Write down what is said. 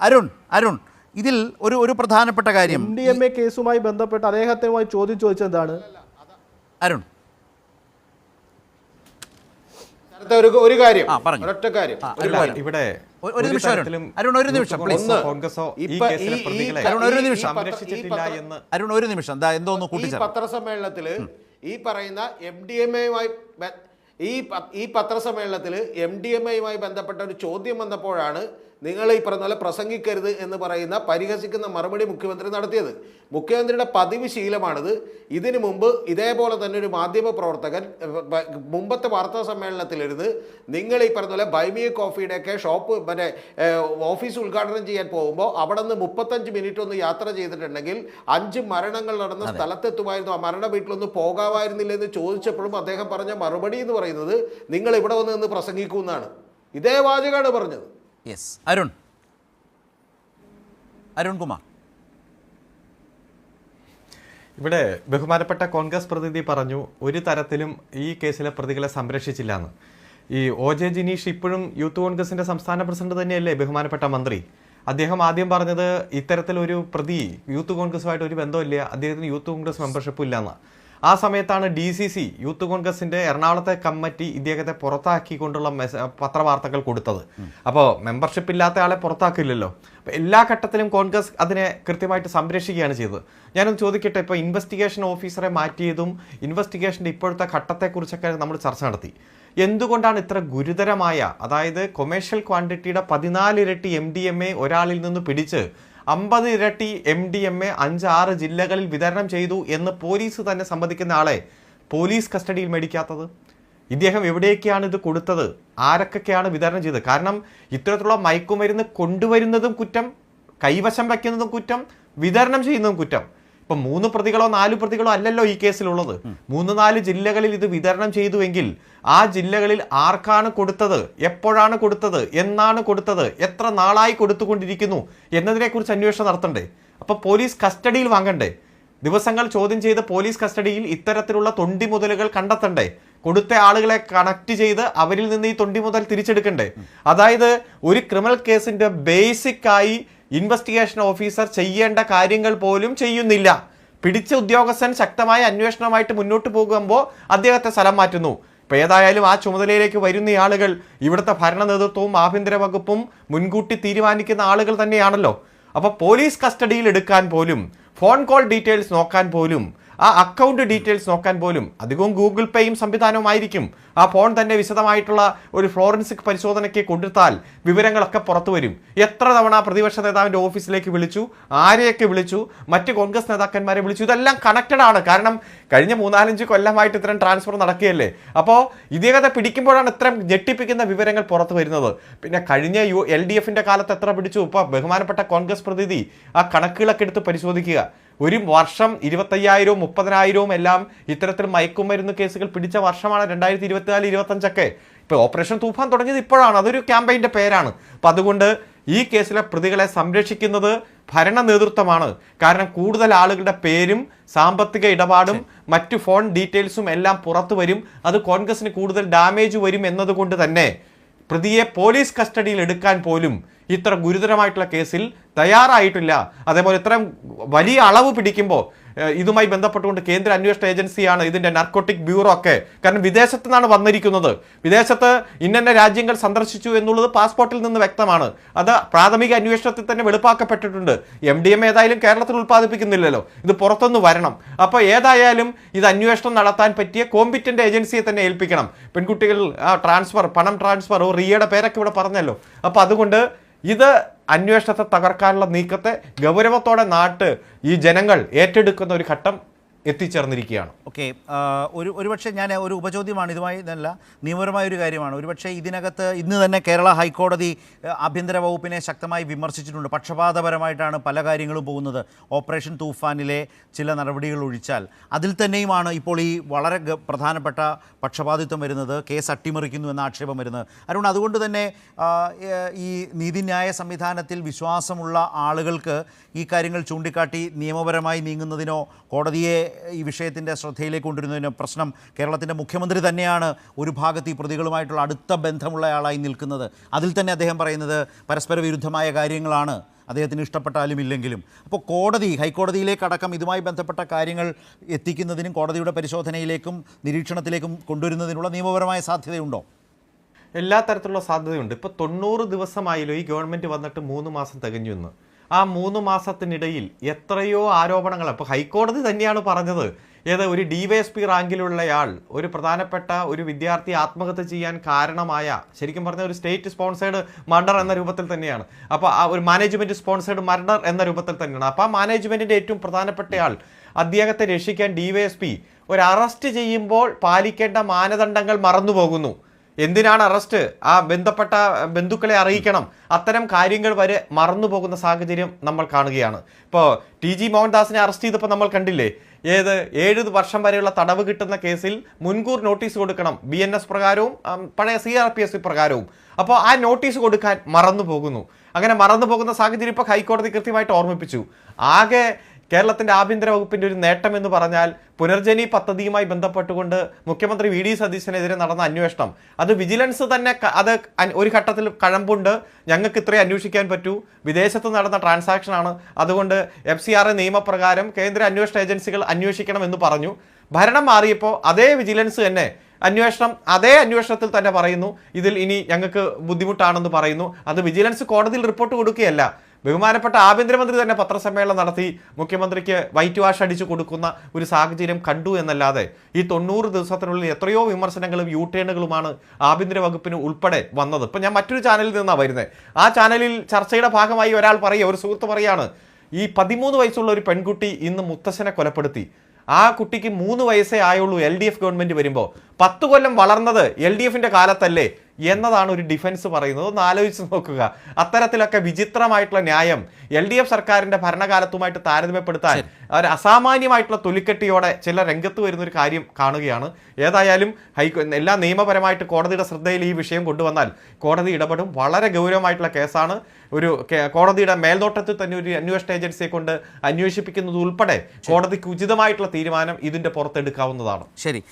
അരുൺ അരുൺ ഇതിൽ ഒരു പ്രധാനപ്പെട്ട കാര്യം MDMA കേസുമായി ബന്ധപ്പെട്ട് അദ്ദേഹവുമായി ചോദ്യം ചോദിച്ചെന്താണ് അരുൺ? ഒരു കാര്യം, ഒരൊറ്റ കാര്യം ഇവിടെ ഒരു നിമിഷം അരുൺ, ഒരു നിമിഷം പ്ലീസ്. അരുൺ ഒരു നിമിഷം എന്തോന്ന് കൂട്ടിച്ചേർക്കാം. പത്രസമ്മേളനത്തില് ഈ പറയുന്ന MDMA-യുമായി ഈ പത്രസമ്മേളനത്തിൽ MDMA-യുമായി ബന്ധപ്പെട്ട ഒരു ചോദ്യം വന്നപ്പോഴാണ് നിങ്ങൾ ഈ പറഞ്ഞ പോലെ പ്രസംഗിക്കരുത് എന്ന് പറയുന്ന പരിഹസിക്കുന്ന മറുപടി മുഖ്യമന്ത്രി നടത്തിയത്. മുഖ്യമന്ത്രിയുടെ പതിവ് ശീലമാണിത്. ഇതിനു മുമ്പ് ഇതേപോലെ തന്നെ ഒരു മാധ്യമ പ്രവർത്തകൻ മുമ്പത്തെ വാർത്താ സമ്മേളനത്തിലിരുന്ന് നിങ്ങൾ ഈ പറഞ്ഞ പോലെ ബൈമിയ കോഫിയുടെയൊക്കെ ഷോപ്പ് മറ്റേ ഓഫീസ് ഉദ്ഘാടനം ചെയ്യാൻ പോകുമ്പോൾ അവിടെ നിന്ന് 35 മിനിറ്റ് ഒന്ന് യാത്ര ചെയ്തിട്ടുണ്ടെങ്കിൽ 5 മരണങ്ങൾ നടന്ന സ്ഥലത്തെത്തുമായിരുന്നു, ആ മരണ വീട്ടിലൊന്ന് പോകാമായിരുന്നില്ല എന്ന് ചോദിച്ചപ്പോഴും അദ്ദേഹം പറഞ്ഞ മറുപടി എന്ന് പറയുന്നത് നിങ്ങൾ ഇവിടെ വന്ന് നിന്ന് പ്രസംഗിക്കുമെന്നാണ്. ഇതേ വാചകമാണ് പറഞ്ഞത്. യെസ് അരുൺകുമാർ. ഇവിടെ ബഹുമാനപ്പെട്ട കോൺഗ്രസ് പ്രതിനിധി പറഞ്ഞു ഒരു തരത്തിലും ഈ കേസിലെ പ്രതികളെ സംരക്ഷിച്ചില്ല എന്ന്. ഈ OJ ജിനീഷ് ഇപ്പോഴും യൂത്ത് കോൺഗ്രസിന്റെ സംസ്ഥാന പ്രസിഡന്റ് തന്നെയല്ലേ ബഹുമാനപ്പെട്ട മന്ത്രി? അദ്ദേഹം ആദ്യം പറഞ്ഞത് ഇത്തരത്തിലൊരു പ്രതി യൂത്ത് കോൺഗ്രസുമായിട്ട് ഒരു ബന്ധമില്ല, അദ്ദേഹത്തിന് യൂത്ത് കോൺഗ്രസ് മെമ്പർഷിപ്പ് ഇല്ലെന്ന്. ആ സമയത്താണ് DCC യൂത്ത് കോൺഗ്രസിന്റെ എറണാകുളത്തെ കമ്മിറ്റി ഇദ്ദേഹത്തെ പുറത്താക്കിക്കൊണ്ടുള്ള പത്രവാർത്തകൾ കൊടുത്തത്. അപ്പോൾ മെമ്പർഷിപ്പ് ഇല്ലാത്ത ആളെ പുറത്താക്കില്ലല്ലോ. അപ്പോൾ എല്ലാ ഘട്ടത്തിലും കോൺഗ്രസ് അതിനെ കൃത്യമായിട്ട് സംരക്ഷിക്കുകയാണ് ചെയ്തത്. ഞാനൊന്ന് ചോദിക്കട്ടെ, ഇപ്പോൾ ഇൻവെസ്റ്റിഗേഷൻ ഓഫീസറെ മാറ്റിയതും ഇൻവെസ്റ്റിഗേഷൻ്റെ ഇപ്പോഴത്തെ ഘട്ടത്തെക്കുറിച്ചൊക്കെ നമ്മൾ ചർച്ച നടത്തി. എന്തുകൊണ്ടാണ് ഇത്ര ഗുരുതരമായ, അതായത് കൊമേഴ്ഷ്യൽ ക്വാണ്ടിറ്റിയുടെ 14 ഇരട്ടി MDMA ഒരാളിൽ നിന്ന് പിടിച്ച് 50 ഇരട്ടി MDMA 5-6 ജില്ലകളിൽ വിതരണം ചെയ്തു എന്ന് പോലീസ് തന്നെ സമ്മതിക്കുന്ന ആളെ പോലീസ് കസ്റ്റഡിയിൽ മേടിക്കാത്തത്? ഇദ്ദേഹം എവിടേക്കാണ് ഇത് കൊടുത്തത്? ആരൊക്കെയാണ് വിതരണം ചെയ്തത്? കാരണം ഇത്തരത്തിലുള്ള മയക്കുമരുന്ന് കൊണ്ടുവരുന്നതും കുറ്റം, കൈവശം വയ്ക്കുന്നതും കുറ്റം, വിതരണം ചെയ്യുന്നതും കുറ്റം. ഇപ്പം 3 പ്രതികളോ 4 പ്രതികളോ അല്ലല്ലോ ഈ കേസിലുള്ളത്. 3-4 ജില്ലകളിൽ ഇത് വിതരണം ചെയ്തുവെങ്കിൽ ആ ജില്ലകളിൽ ആർക്കാണ് കൊടുത്തത്, എപ്പോഴാണ് കൊടുത്തത്, എന്നാണ് കൊടുത്തത്, എത്ര നാളായി കൊടുത്തുകൊണ്ടിരിക്കുന്നു എന്നതിനെക്കുറിച്ച് അന്വേഷണം നടത്തണ്ടേ? അപ്പോൾ പോലീസ് കസ്റ്റഡിയിൽ വാങ്ങണ്ടേ? ദിവസങ്ങൾ ചോദ്യം ചെയ്ത് പോലീസ് കസ്റ്റഡിയിൽ ഇത്തരത്തിലുള്ള തൊണ്ടി മുതലുകൾ കണ്ടെത്തണ്ടേ? കൊടുത്ത ആളുകളെ കണക്ട് ചെയ്ത് അവരിൽ നിന്ന് ഈ തൊണ്ടി മുതൽ തിരിച്ചെടുക്കണ്ടേ? അതായത് ഒരു ക്രിമിനൽ കേസിന്റെ ബേസിക്കായി ഇൻവെസ്റ്റിഗേഷൻ ഓഫീസർ ചെയ്യേണ്ട കാര്യങ്ങൾ പോലും ചെയ്യുന്നില്ല. പിടിച്ച ഉദ്യോഗസ്ഥൻ ശക്തമായ അന്വേഷണമായിട്ട് മുന്നോട്ട് പോകുമ്പോൾ അദ്ദേഹത്തെ സ്ഥലം മാറ്റുന്നു. ഇപ്പം ഏതായാലും ആ ചുമതലയിലേക്ക് വരുന്ന ആളുകൾ ഇവിടുത്തെ ഭരണ നേതൃത്വവും ആഭ്യന്തര വകുപ്പും മുൻകൂട്ടി തീരുമാനിക്കുന്ന ആളുകൾ തന്നെയാണല്ലോ. അപ്പോൾ പോലീസ് കസ്റ്റഡിയിൽ എടുക്കാൻ പോലും, ഫോൺ കോൾ ഡീറ്റെയിൽസ് നോക്കാൻ പോലും, ആ അക്കൗണ്ട് ഡീറ്റെയിൽസ് നോക്കാൻ പോലും, അധികവും ഗൂഗിൾ പേയും സംവിധാനവുമായിരിക്കും. ആ ഫോൺ തന്നെ വിശദമായിട്ടുള്ള ഒരു ഫോറൻസിക് പരിശോധനയ്ക്ക് കൊടുത്താൽ വിവരങ്ങളൊക്കെ പുറത്തു വരും. എത്ര തവണ പ്രതിപക്ഷ നേതാവിൻ്റെ ഓഫീസിലേക്ക് വിളിച്ചു, ആരെയൊക്കെ വിളിച്ചു, മറ്റ് കോൺഗ്രസ് നേതാക്കന്മാരെ വിളിച്ചു, ഇതെല്ലാം കണക്റ്റഡ് ആണ്. കാരണം കഴിഞ്ഞ 3-4 കൊല്ലമായിട്ട് ഇത്തരം ട്രാൻസ്ഫർ നടക്കുകയല്ലേ. അപ്പോൾ ഇദ്ദേഹത്തെ പിടിക്കുമ്പോഴാണ് ഇത്തരം ഞെട്ടിപ്പിക്കുന്ന വിവരങ്ങൾ പുറത്തു വരുന്നത്. പിന്നെ കഴിഞ്ഞ LDFന്റെ കാലത്ത് എത്ര പിടിച്ചു? ഇപ്പോൾ ബഹുമാനപ്പെട്ട കോൺഗ്രസ് പ്രതിനിധി ആ കണക്കുകളൊക്കെ എടുത്ത് പരിശോധിക്കുക. ഒരു വർഷം 25,000-ഉം 30,000-ഉം എല്ലാം ഇത്തരത്തിൽ മയക്കുമരുന്ന് കേസുകൾ പിടിച്ച വർഷമാണ് 2024-25 ഇപ്പോൾ ഓപ്പറേഷൻ തൂഫാൻ തുടങ്ങിയത് ഇപ്പോഴാണ്. അതൊരു ക്യാമ്പയിൻ്റെ പേരാണ്. അപ്പം അതുകൊണ്ട് ഈ കേസിലെ പ്രതികളെ സംരക്ഷിക്കുന്നത് ഭരണ നേതൃത്വമാണ്. കാരണം കൂടുതൽ ആളുകളുടെ പേരും സാമ്പത്തിക ഇടപാടും മറ്റു ഫോൺ ഡീറ്റെയിൽസും എല്ലാം പുറത്തു വരും. അത് കോൺഗ്രസിന് കൂടുതൽ ഡാമേജ് വരും എന്നതുകൊണ്ട് തന്നെ പ്രതിയെ പോലീസ് കസ്റ്റഡിയിൽ എടുക്കാൻ പോലും ഇത്ര ഗുരുതരമായിട്ടുള്ള കേസിൽ തയ്യാറായിട്ടില്ല. അതേപോലെ ഇത്രയും വലിയ അളവ് പിടിക്കുമ്പോൾ ഇതുമായി ബന്ധപ്പെട്ടുകൊണ്ട് കേന്ദ്ര അന്വേഷണ ഏജൻസിയാണ് ഇതിൻ്റെ നാർക്കോട്ടിക് ബ്യൂറോ ഒക്കെ. കാരണം വിദേശത്തു നിന്നാണ് വന്നിരിക്കുന്നത്. വിദേശത്ത് ഇന്ന രാജ്യങ്ങൾ സന്ദർശിച്ചു എന്നുള്ളത് പാസ്പോർട്ടിൽ നിന്ന് വ്യക്തമാണ്. അത് പ്രാഥമിക അന്വേഷണത്തിൽ തന്നെ വെളിപ്പാക്കപ്പെട്ടിട്ടുണ്ട്. MDMA ഏതായാലും കേരളത്തിൽ ഉൽപ്പാദിപ്പിക്കുന്നില്ലല്ലോ, ഇത് പുറത്തുനിന്ന് വരണം. അപ്പോൾ ഏതായാലും ഇത് അന്വേഷണം നടത്താൻ പറ്റിയ കോമ്പിറ്റന്റ് ഏജൻസിയെ തന്നെ ഏൽപ്പിക്കണം. പെൺകുട്ടികൾ ട്രാൻസ്ഫർ, പണം ട്രാൻസ്ഫർ, റിയയുടെ പേരൊക്കെ ഇവിടെ പറഞ്ഞല്ലോ. അപ്പോൾ അതുകൊണ്ട് ഇത് അന്വേഷണത്തെ തകർക്കാനുള്ള നീക്കത്തെ ഗൗരവത്തോടെ ഈ ജനങ്ങൾ ഏറ്റെടുക്കുന്ന ഒരു ഘട്ടം എത്തിച്ചേർന്നിരിക്കുകയാണ്. ഓക്കെ, ഒരുപക്ഷെ ഞാൻ ഒരു ഉപചോദ്യമാണ്, ഇതുമായി നല്ല നിയമപരമായൊരു കാര്യമാണ്. ഒരുപക്ഷെ ഇതിനകത്ത് ഇന്ന് തന്നെ കേരള ഹൈക്കോടതി ആഭ്യന്തര വകുപ്പിനെ ശക്തമായി വിമർശിച്ചിട്ടുണ്ട്. പക്ഷപാതപരമായിട്ടാണ് പല കാര്യങ്ങളും പോകുന്നത്. ഓപ്പറേഷൻ തൂഫാനിലെ ചില നടപടികൾ ഒഴിച്ചാൽ അതിൽ തന്നെയുമാണ് ഇപ്പോൾ ഈ വളരെ പ്രധാനപ്പെട്ട പക്ഷപാതിത്വം വരുന്നത്, കേസ് അട്ടിമറിക്കുന്നു എന്ന ആക്ഷേപം വരുന്നത്. അരുൺ, അതുകൊണ്ട് തന്നെ ഈ നീതിന്യായ സംവിധാനത്തിൽ വിശ്വാസമുള്ള ആളുകൾക്ക് ഈ കാര്യങ്ങൾ ചൂണ്ടിക്കാട്ടി നിയമപരമായി നീങ്ങുന്നതിനോ കോടതിയെ ഈ വിഷയത്തിൻ്റെ ശ്രദ്ധയിലേക്ക് കൊണ്ടുവരുന്നതിന് പ്രശ്നം കേരളത്തിൻ്റെ മുഖ്യമന്ത്രി തന്നെയാണ് ഒരു ഭാഗത്ത് ഈ പ്രതികളുമായിട്ടുള്ള അടുത്ത ബന്ധമുള്ളയാളായി നിൽക്കുന്നത്. അതിൽ തന്നെ അദ്ദേഹം പറയുന്നത് പരസ്പര വിരുദ്ധമായ കാര്യങ്ങളാണ്, അദ്ദേഹത്തിന് ഇഷ്ടപ്പെട്ടാലും ഇല്ലെങ്കിലും. അപ്പോൾ ഹൈക്കോടതിയിലേക്കടക്കം ഇതുമായി ബന്ധപ്പെട്ട കാര്യങ്ങൾ എത്തിക്കുന്നതിനും കോടതിയുടെ പരിശോധനയിലേക്കും നിരീക്ഷണത്തിലേക്കും കൊണ്ടുവരുന്നതിനുള്ള നിയമപരമായ സാധ്യതയുണ്ടോ? എല്ലാ തരത്തിലുള്ള സാധ്യതയുണ്ട്. ഇപ്പോൾ 90 ദിവസമായല്ലോ ഈ ഗവൺമെൻറ് വന്നിട്ട് 3 മാസം തികഞ്ഞു എന്ന്. ആ 3 മാസത്തിനിടയിൽ എത്രയോ ആരോപണങ്ങൾ, ഇപ്പോൾ ഹൈക്കോടതി തന്നെയാണ് പറഞ്ഞത്, ഒരു DYSP റാങ്കിലുള്ളയാൾ ഒരു പ്രധാനപ്പെട്ട ഒരു വിദ്യാർത്ഥി ആത്മഹത്യ ചെയ്യാൻ കാരണമായ, ശരിക്കും പറഞ്ഞ ഒരു സ്റ്റേറ്റ് സ്പോൺസേഡ് മർഡർ എന്ന രൂപത്തിൽ തന്നെയാണ്. അപ്പോൾ ആ ഒരു മാനേജ്മെൻറ്റ് സ്പോൺസേഡ് മർഡർ എന്ന രൂപത്തിൽ തന്നെയാണ്. അപ്പോൾ ആ മാനേജ്മെൻറ്റിൻ്റെ ഏറ്റവും പ്രധാനപ്പെട്ടയാൾ അദ്ദേഹത്തെ രക്ഷിക്കാൻ DYSP ഒരു അറസ്റ്റ് ചെയ്യുമ്പോൾ പാലിക്കേണ്ട മാനദണ്ഡങ്ങൾ മറന്നു പോകുന്നു. എന്തിനാണ് അറസ്റ്റ്? ആ ബന്ധപ്പെട്ട ബന്ധുക്കളെ അറിയിക്കണം. അത്തരം കാര്യങ്ങൾ വരെ മറന്നു പോകുന്ന സാഹചര്യം നമ്മൾ കാണുകയാണ്. ഇപ്പോൾ TG മോഹൻദാസിനെ അറസ്റ്റ് ചെയ്തപ്പോൾ നമ്മൾ കണ്ടില്ലേ, 7 വർഷം വരെയുള്ള തടവ് കിട്ടുന്ന കേസിൽ മുൻകൂർ നോട്ടീസ് കൊടുക്കണം, BNS പ്രകാരവും പഴയ CRPS പ്രകാരവും. അപ്പോൾ ആ നോട്ടീസ് കൊടുക്കാൻ മറന്നു പോകുന്നു. അങ്ങനെ മറന്നു പോകുന്ന സാഹചര്യം ഇപ്പോൾ ഹൈക്കോടതി കൃത്യമായിട്ട് ഓർമ്മിപ്പിച്ചു. ആകെ കേരളത്തിൻ്റെ ആഭ്യന്തര വകുപ്പിൻ്റെ ഒരു നേട്ടം എന്ന് പറഞ്ഞാൽ പുനർജനി പദ്ധതിയുമായി ബന്ധപ്പെട്ടുകൊണ്ട് മുഖ്യമന്ത്രി VD സതീശനെതിരെ നടന്ന അന്വേഷണം, അത് വിജിലൻസ് തന്നെ അത് ഒരു ഘട്ടത്തിൽ കഴമ്പുണ്ട്, ഞങ്ങൾക്ക് ഇത്രയും അന്വേഷിക്കാൻ പറ്റൂ, വിദേശത്ത് നടന്ന ട്രാൻസാക്ഷനാണ്, അതുകൊണ്ട് FCRA നിയമപ്രകാരം കേന്ദ്ര അന്വേഷണ ഏജൻസികൾ അന്വേഷിക്കണം എന്ന് പറഞ്ഞു. ഭരണം മാറിയപ്പോൾ അതേ വിജിലൻസ് തന്നെ അതേ അന്വേഷണത്തിൽ തന്നെ പറയുന്നു ഇതിൽ ഇനി ഞങ്ങൾക്ക് ബുദ്ധിമുട്ടാണെന്ന് പറയുന്നു. അത് വിജിലൻസ് കോടതിയിൽ റിപ്പോർട്ട് കൊടുക്കുകയല്ല, ബഹുമാനപ്പെട്ട ആഭ്യന്തരമന്ത്രി തന്നെ പത്രസമ്മേളനം നടത്തി മുഖ്യമന്ത്രിക്ക് വൈറ്റ് വാഷ് അടിച്ചു കൊടുക്കുന്ന ഒരു സാഹചര്യം കണ്ടു എന്നല്ലാതെ ഈ 90 ദിവസത്തിനുള്ളിൽ എത്രയോ വിമർശനങ്ങളും യൂട്ടേണുകളുമാണ് ആഭ്യന്തര വകുപ്പിന് ഉൾപ്പെടെ വന്നത്. ഇപ്പം ഞാൻ മറ്റൊരു ചാനലിൽ നിന്നാണ് വരുന്നത്. ആ ചാനലിൽ ചർച്ചയുടെ ഭാഗമായി ഒരു സുഹൃത്ത് പറയാണ്, ഈ 13 വയസ്സുള്ള ഒരു പെൺകുട്ടി ഇന്ന് മുത്തശ്ശനെ കൊലപ്പെടുത്തി. ആ കുട്ടിക്ക് 3 വയസ്സേ ആയുള്ളൂ LDF ഗവൺമെൻറ് വരുമ്പോൾ. 10 കൊല്ലം വളർന്നത് LDFിൻ്റെ കാലത്തല്ലേ എന്നതാണ് ഒരു ഡിഫൻസ് പറയുന്നത്. ഒന്ന് ആലോചിച്ച് നോക്കുക. അത്തരത്തിലൊക്കെ വിചിത്രമായിട്ടുള്ള ന്യായം LDF സർക്കാരിൻ്റെ ഭരണകാലത്തുമായിട്ട് താരതമ്യപ്പെടുത്താൻ ഒരു അസാമാന്യമായിട്ടുള്ള തൊലിക്കെട്ടിയോടെ ചില രംഗത്ത് വരുന്നൊരു കാര്യം കാണുകയാണ്. ഏതായാലും എല്ലാ നിയമപരമായിട്ട് കോടതിയുടെ ശ്രദ്ധയിൽ ഈ വിഷയം കൊണ്ടുവന്നാൽ കോടതി ഇടപെടും. വളരെ ഗൗരവമായിട്ടുള്ള കേസാണ്. കോടതിയുടെ മേൽനോട്ടത്തിൽ തന്നെ ഒരു അന്വേഷണ ഏജൻസിയെ കൊണ്ട് അന്വേഷിപ്പിക്കുന്നത് ഉൾപ്പെടെ കോടതിക്ക് ഉചിതമായിട്ടുള്ള തീരുമാനം ഇതിൻ്റെ പുറത്തെടുക്കാവുന്നതാണ്. ശരി.